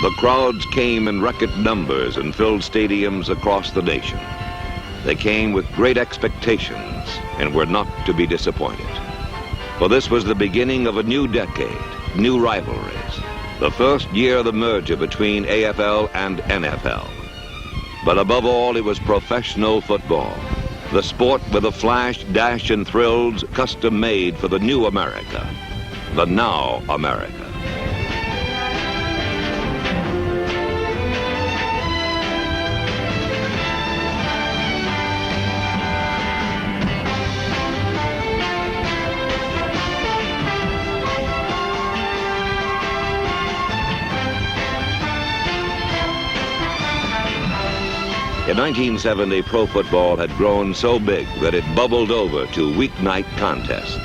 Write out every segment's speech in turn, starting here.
The crowds came in record numbers and filled stadiums across the nation. They came with great expectations and were not to be disappointed. For this was the beginning of a new decade, new rivalries, the first year of the merger between AFL and NFL. But above all, it was professional football, the sport with the flash, dash, and thrills custom-made for the new America, the now America. In 1970, pro football had grown so big that it bubbled over to weeknight contests.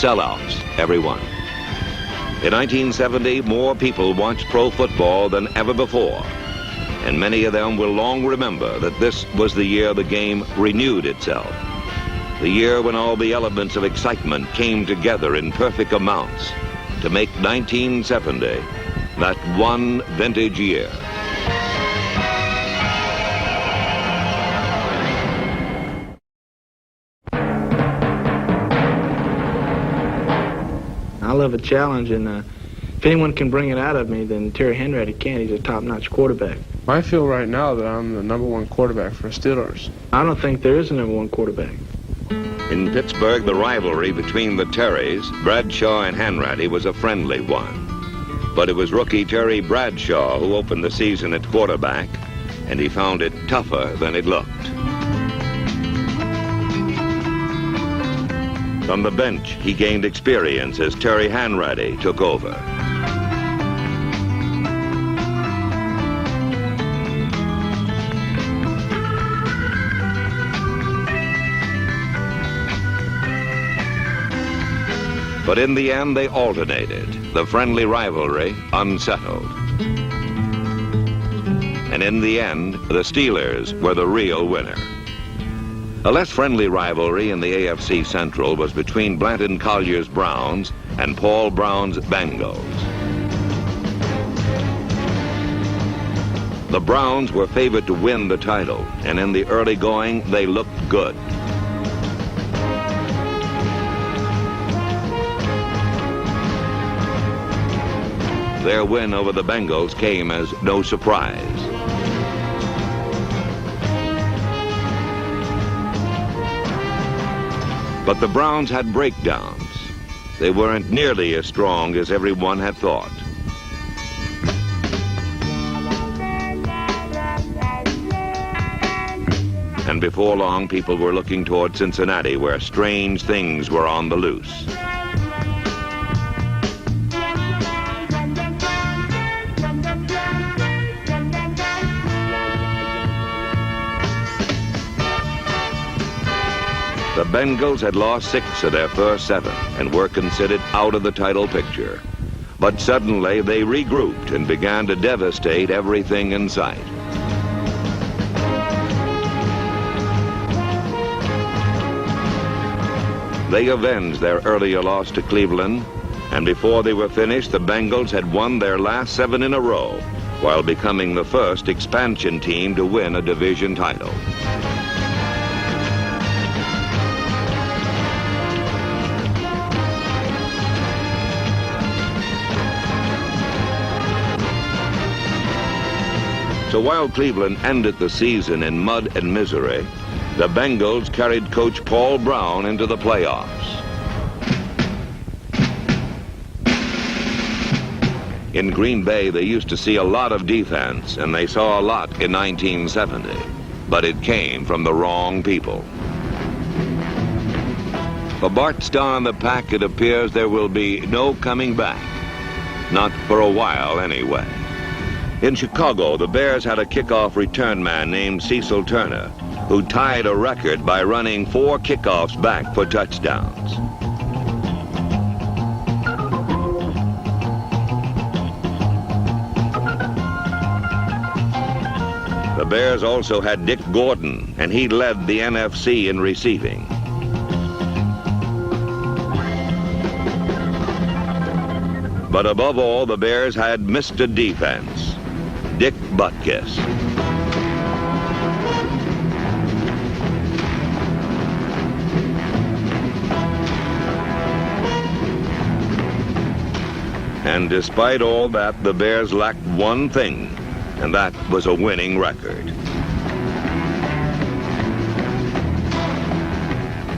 Sellouts, every one. In 1970, more people watched pro football than ever before, and many of them will long remember that this was the year the game renewed itself. The year when all the elements of excitement came together in perfect amounts to make 1970 that one vintage year. I love a challenge, and if anyone can bring it out of me, then Terry Hanratty can. He's a top-notch quarterback. I feel right now that I'm the #1 quarterback for Steelers. I don't think there is a #1 quarterback. In Pittsburgh, the rivalry between the Terrys, Bradshaw and Hanratty, was a friendly one. But it was rookie Terry Bradshaw who opened the season at quarterback, and he found it tougher than it looked. From the bench, he gained experience as Terry Hanratty took over. But in the end, they alternated, the friendly rivalry unsettled. And in the end, the Steelers were the real winner. A less friendly rivalry in the AFC Central was between Blanton Collier's Browns and Paul Brown's Bengals. The Browns were favored to win the title, and in the early going, they looked good. Their win over the Bengals came as no surprise. But the Browns had breakdowns. They weren't nearly as strong as everyone had thought. And before long, people were looking toward Cincinnati, where strange things were on the loose. The Bengals had lost 6 of their first 7 and were considered out of the title picture. But suddenly they regrouped and began to devastate everything in sight. They avenged their earlier loss to Cleveland, and before they were finished, the Bengals had won their last 7 in a row, while becoming the first expansion team to win a division title. So while Cleveland ended the season in mud and misery, the Bengals carried coach Paul Brown into the playoffs. In Green Bay, they used to see a lot of defense, and they saw a lot in 1970, but it came from the wrong people. For Bart Starr and the Pack, it appears there will be no coming back. Not for a while, anyway. In Chicago, the Bears had a kickoff return man named Cecil Turner, who tied a record by running 4 kickoffs back for touchdowns. The Bears also had Dick Gordon, and he led the NFC in receiving. But above all, the Bears had Mr. Defense, Dick Butkus. And despite all that, the Bears lacked one thing, and that was a winning record.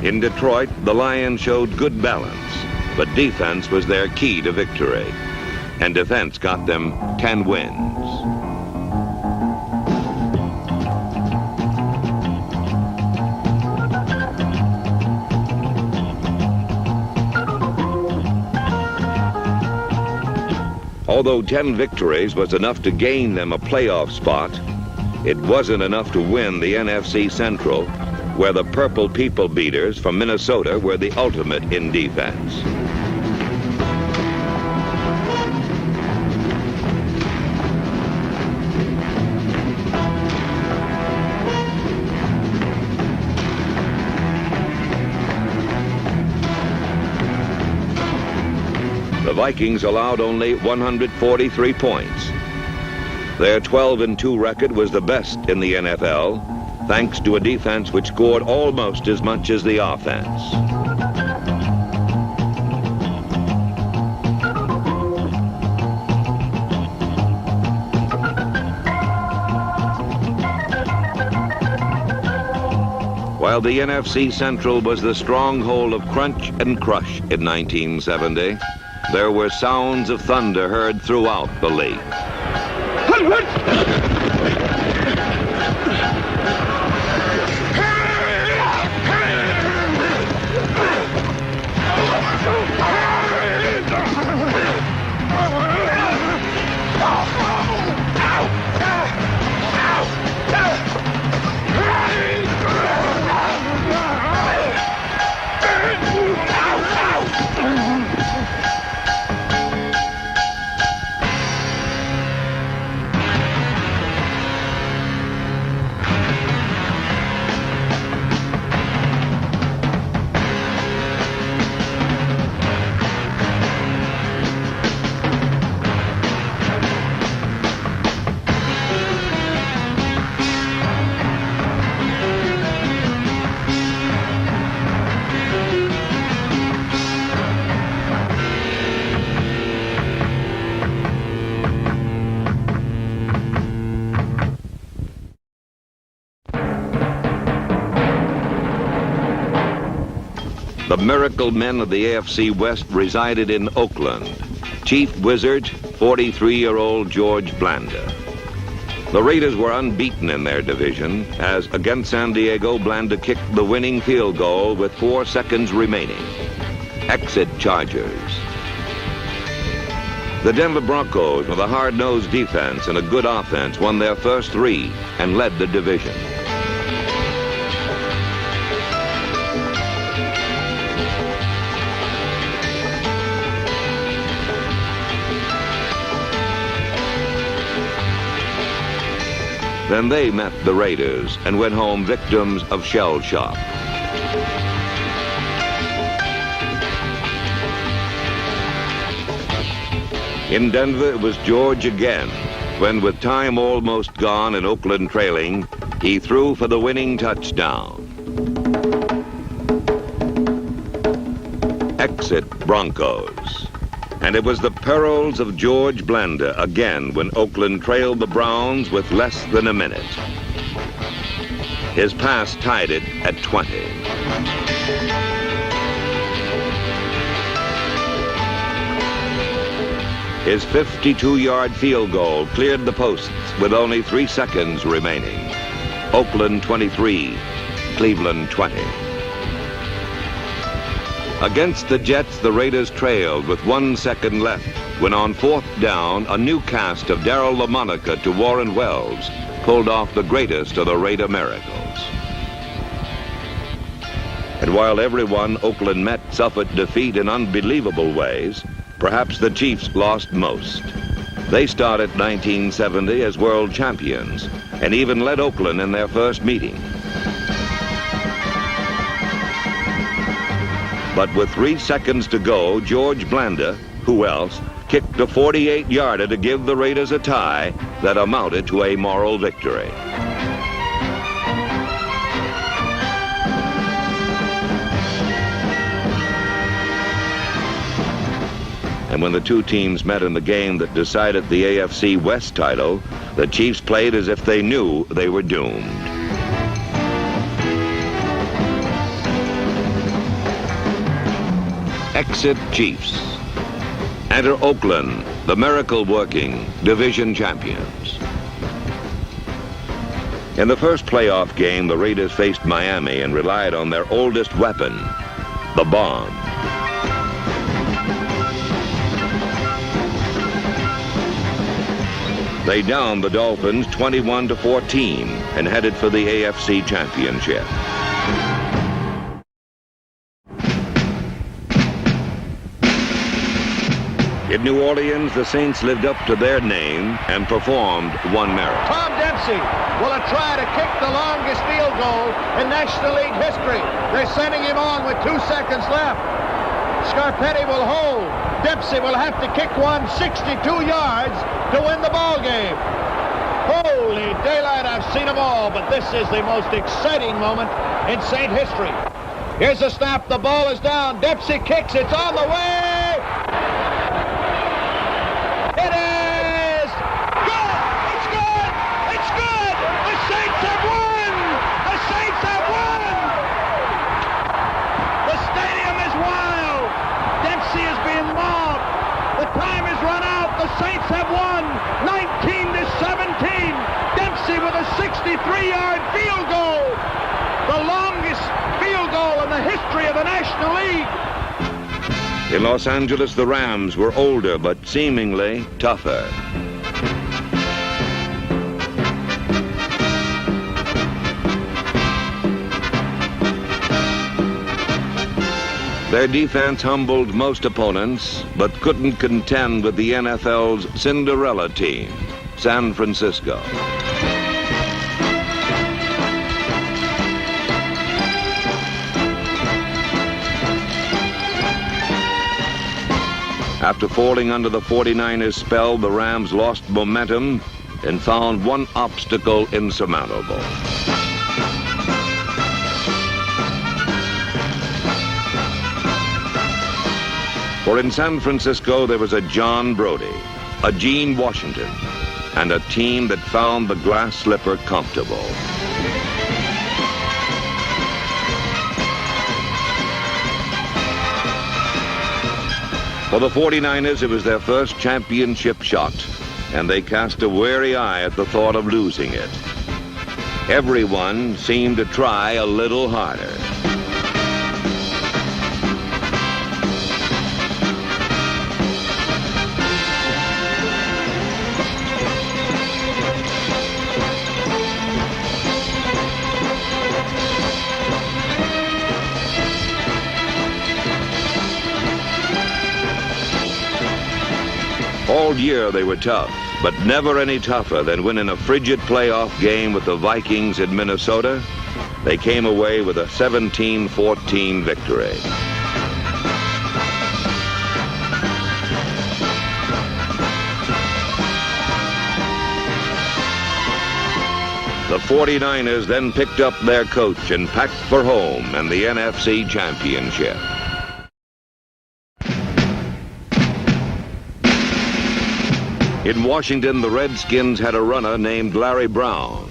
In Detroit, the Lions showed good balance, but defense was their key to victory, and defense got them 10 wins. Although 10 victories was enough to gain them a playoff spot, it wasn't enough to win the NFC Central, where the Purple People Beaters from Minnesota were the ultimate in defense. The Vikings allowed only 143 points. Their 12-2 record was the best in the NFL, thanks to a defense which scored almost as much as the offense. While the NFC Central was the stronghold of crunch and crush in 1970, there were sounds of thunder heard throughout the league. The miracle men of the AFC West resided in Oakland. Chief Wizard, 43-year-old George Blanda. The Raiders were unbeaten in their division, as against San Diego, Blanda kicked the winning field goal with 4 seconds remaining. Exit Chargers. The Denver Broncos, with a hard-nosed defense and a good offense, won their first 3 and led the division. Then they met the Raiders and went home victims of shell shock. In Denver, it was George again, when with time almost gone and Oakland trailing, he threw for the winning touchdown. Exit Broncos. And it was the perils of George Blanda again when Oakland trailed the Browns with less than a minute. His pass tied it at 20. His 52-yard field goal cleared the posts with only 3 seconds remaining. Oakland 23, Cleveland 20. Against the Jets, the Raiders trailed with 1 second left when on 4th down, a new cast of Darryl LaMonica to Warren Wells pulled off the greatest of the Raider miracles. And while everyone Oakland met suffered defeat in unbelievable ways, perhaps the Chiefs lost most. They started 1970 as world champions and even led Oakland in their first meeting. But with 3 seconds to go, George Blanda, who else, kicked a 48-yarder to give the Raiders a tie that amounted to a moral victory. And when the two teams met in the game that decided the AFC West title, the Chiefs played as if they knew they were doomed. Exit Chiefs. Enter Oakland, the miracle-working division champions. In the first playoff game, the Raiders faced Miami and relied on their oldest weapon, the bomb. They downed the Dolphins 21-14 and headed for the AFC Championship. In New Orleans, the Saints lived up to their name and performed one miracle. Tom Dempsey will try to kick the longest field goal in National League history. They're sending him on with 2 seconds left. Scarpetti will hold. Dempsey will have to kick one 62 yards to win the ball game. Holy daylight, I've seen them all, but this is the most exciting moment in Saint history. Here's the snap, the ball is down, Dempsey kicks, it's on the way! It is! Good! It's good! It's good! The Saints have won! The Saints have won! The stadium is wild! Dempsey is being mobbed! The time has run out! The Saints have won! 19-17! Dempsey with a 63-yard field goal! The longest field goal in the history of the National League! In Los Angeles, the Rams were older but seemingly tougher. Their defense humbled most opponents, but couldn't contend with the NFL's Cinderella team, San Francisco. After falling under the 49ers' spell, the Rams lost momentum and found one obstacle insurmountable. For in San Francisco, there was a John Brody, a Gene Washington, and a team that found the glass slipper comfortable. For the 49ers, it was their first championship shot, and they cast a wary eye at the thought of losing it. Everyone seemed to try a little harder. All year they were tough, but never any tougher than when in a frigid playoff game with the Vikings in Minnesota, they came away with a 17-14 victory. The 49ers then picked up their coach and packed for home and the NFC Championship. In Washington, the Redskins had a runner named Larry Brown,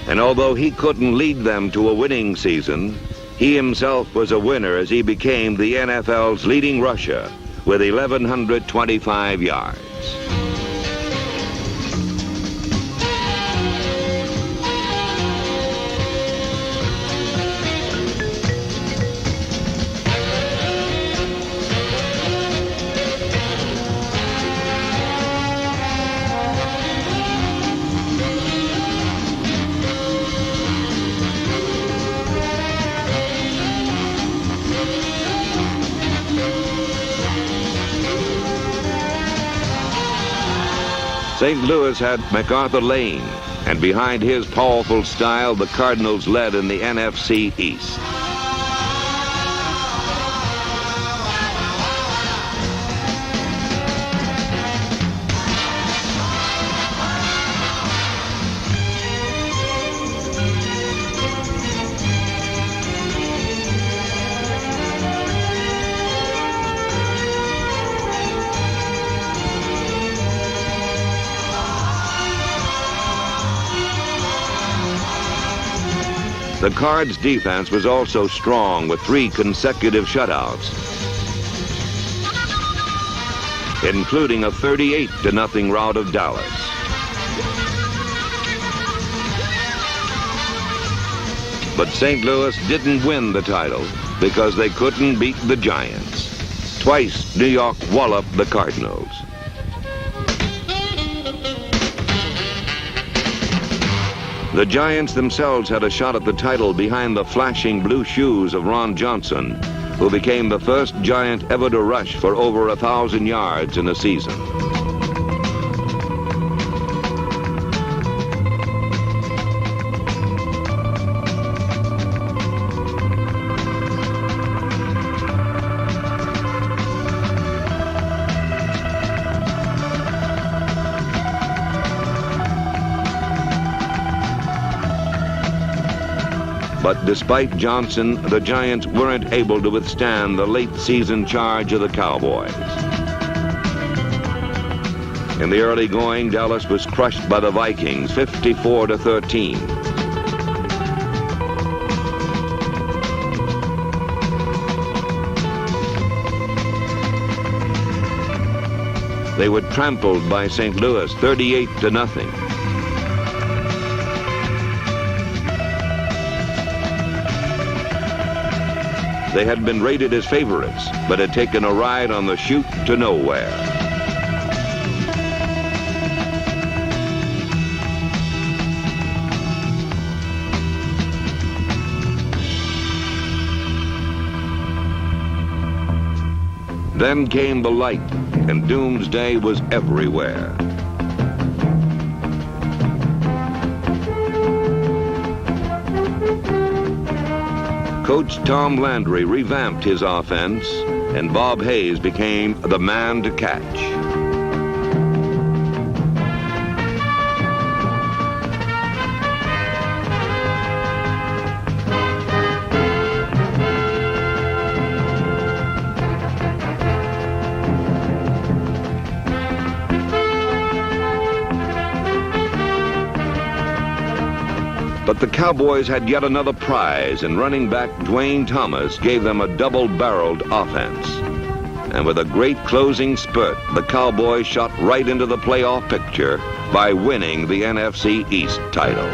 and although he couldn't lead them to a winning season, he himself was a winner as he became the NFL's leading rusher with 1,125 yards. St. Louis had MacArthur Lane, and behind his powerful style, the Cardinals led in the NFC East. The Cards' defense was also strong with 3 consecutive shutouts, including a 38-0 rout of Dallas. But St. Louis didn't win the title because they couldn't beat the Giants. Twice, New York walloped the Cardinals. The Giants themselves had a shot at the title behind the flashing blue shoes of Ron Johnson, who became the first Giant ever to rush for over 1,000 yards in a season. But despite Johnson, the Giants weren't able to withstand the late-season charge of the Cowboys. In the early going, Dallas was crushed by the Vikings, 54-13. They were trampled by St. Louis, 38-0. They had been rated as favorites, but had taken a ride on the chute to nowhere. Then came the light, and doomsday was everywhere. Coach Tom Landry revamped his offense, and Bob Hayes became the man to catch. But the Cowboys had yet another prize, and running back Dwayne Thomas gave them a double-barreled offense. And with a great closing spurt, the Cowboys shot right into the playoff picture by winning the NFC East title.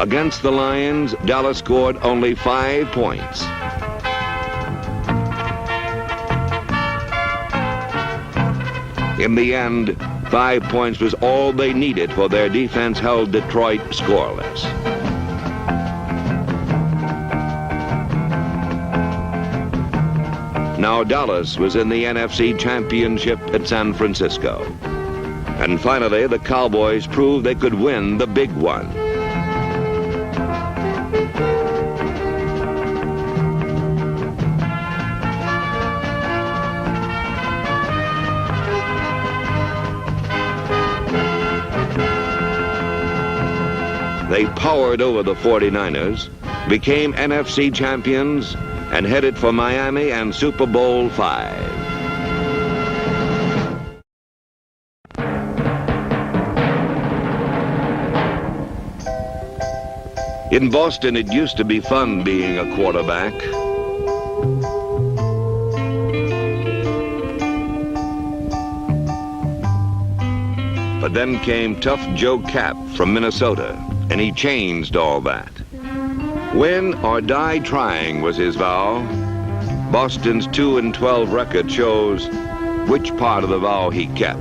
Against the Lions, Dallas scored only 5 points. In the end, 5 points was all they needed, for their defense held Detroit scoreless. Now Dallas was in the NFC Championship at San Francisco. And finally, the Cowboys proved they could win the big one. They powered over the 49ers, became NFC champions, and headed for Miami and Super Bowl V. In Boston, it used to be fun being a quarterback. But then came Tough Joe Cap from Minnesota, and he changed all that. Win or die trying was his vow. Boston's 2-12 record shows which part of the vow he kept.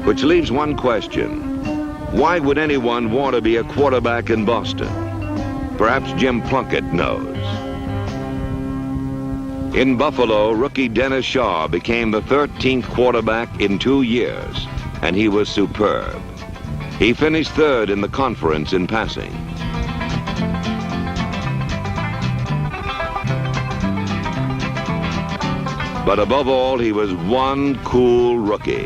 Which leaves one question. Why would anyone want to be a quarterback in Boston? Perhaps Jim Plunkett knows. In Buffalo, rookie Dennis Shaw became the 13th quarterback in 2 years, and he was superb. He finished third in the conference in passing. But above all, he was one cool rookie.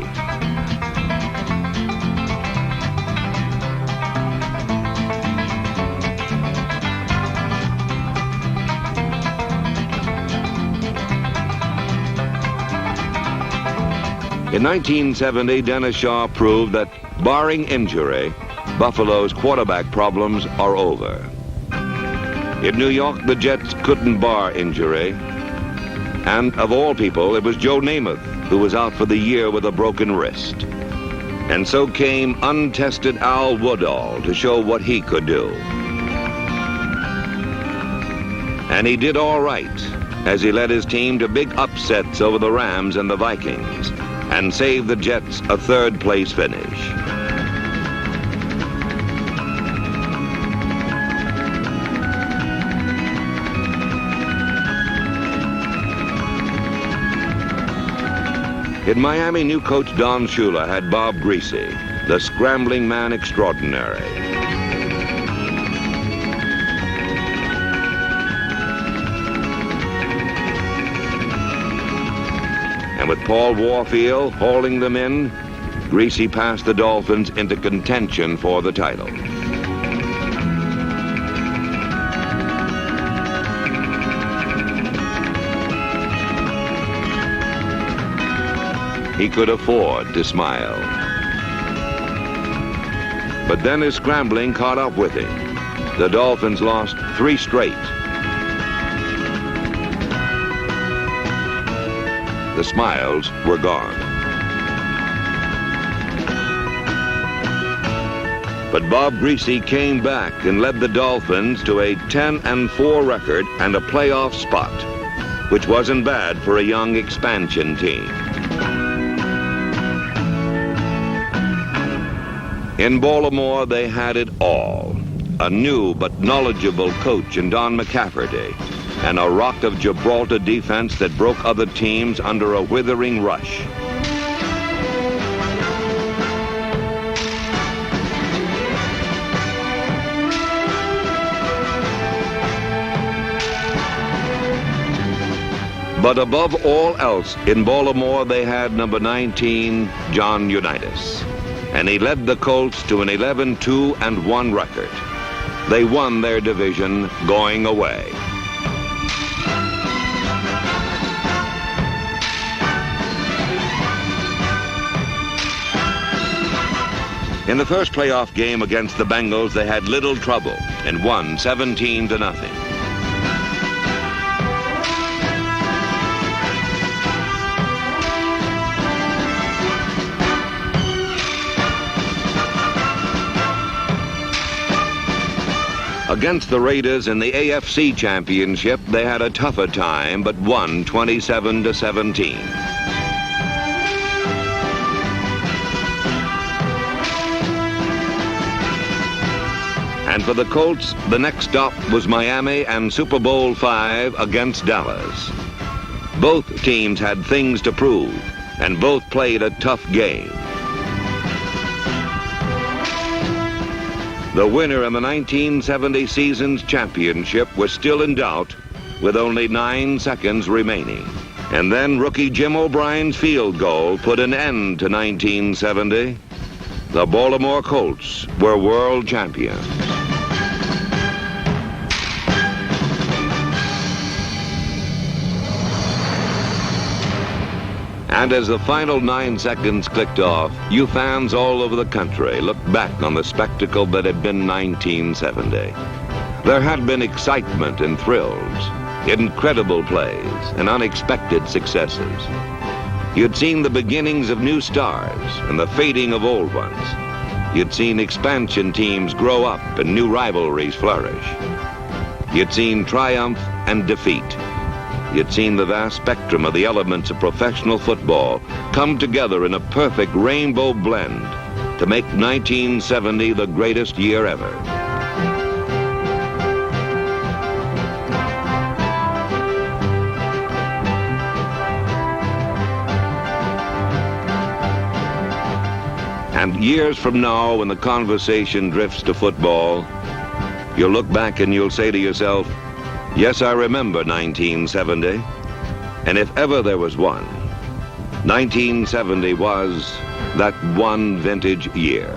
In 1970, Dennis Shaw proved that, barring injury, Buffalo's quarterback problems are over. In New York, the Jets couldn't bar injury. And of all people, it was Joe Namath who was out for the year with a broken wrist. And so came untested Al Woodall to show what he could do. And he did all right as he led his team to big upsets over the Rams and the Vikings, and saved the Jets a third-place finish. In Miami, new coach Don Shula had Bob Greasy, the scrambling man extraordinary. And with Paul Warfield hauling them in, Greasy passed the Dolphins into contention for the title. He could afford to smile. But then his scrambling caught up with him. The Dolphins lost 3 straight. The smiles were gone. But Bob Greasy came back and led the Dolphins to a 10-4 record and a playoff spot, which wasn't bad for a young expansion team. In Baltimore, they had it all. A new but knowledgeable coach in Don McCafferty, and a Rock of Gibraltar defense that broke other teams under a withering rush. But above all else, in Baltimore, they had number 19, John Unitas. And he led the Colts to an 11-2-1 record. They won their division going away. In the first playoff game against the Bengals, they had little trouble and won 17-0. Against the Raiders in the AFC Championship, they had a tougher time, but won 27-17. And for the Colts, the next stop was Miami and Super Bowl V against Dallas. Both teams had things to prove, and both played a tough game. The winner in the 1970 season's championship was still in doubt with only 9 seconds remaining. And then rookie Jim O'Brien's field goal put an end to 1970. The Baltimore Colts were world champions. And as the final 9 seconds clicked off, you fans all over the country looked back on the spectacle that had been 1970. There had been excitement and thrills, incredible plays, and unexpected successes. You'd seen the beginnings of new stars and the fading of old ones. You'd seen expansion teams grow up and new rivalries flourish. You'd seen triumph and defeat. You'd seen the vast spectrum of the elements of professional football come together in a perfect rainbow blend to make 1970 the greatest year ever. And years from now, when the conversation drifts to football, you'll look back and you'll say to yourself, yes, I remember 1970. And if ever there was one, 1970 was that one vintage year.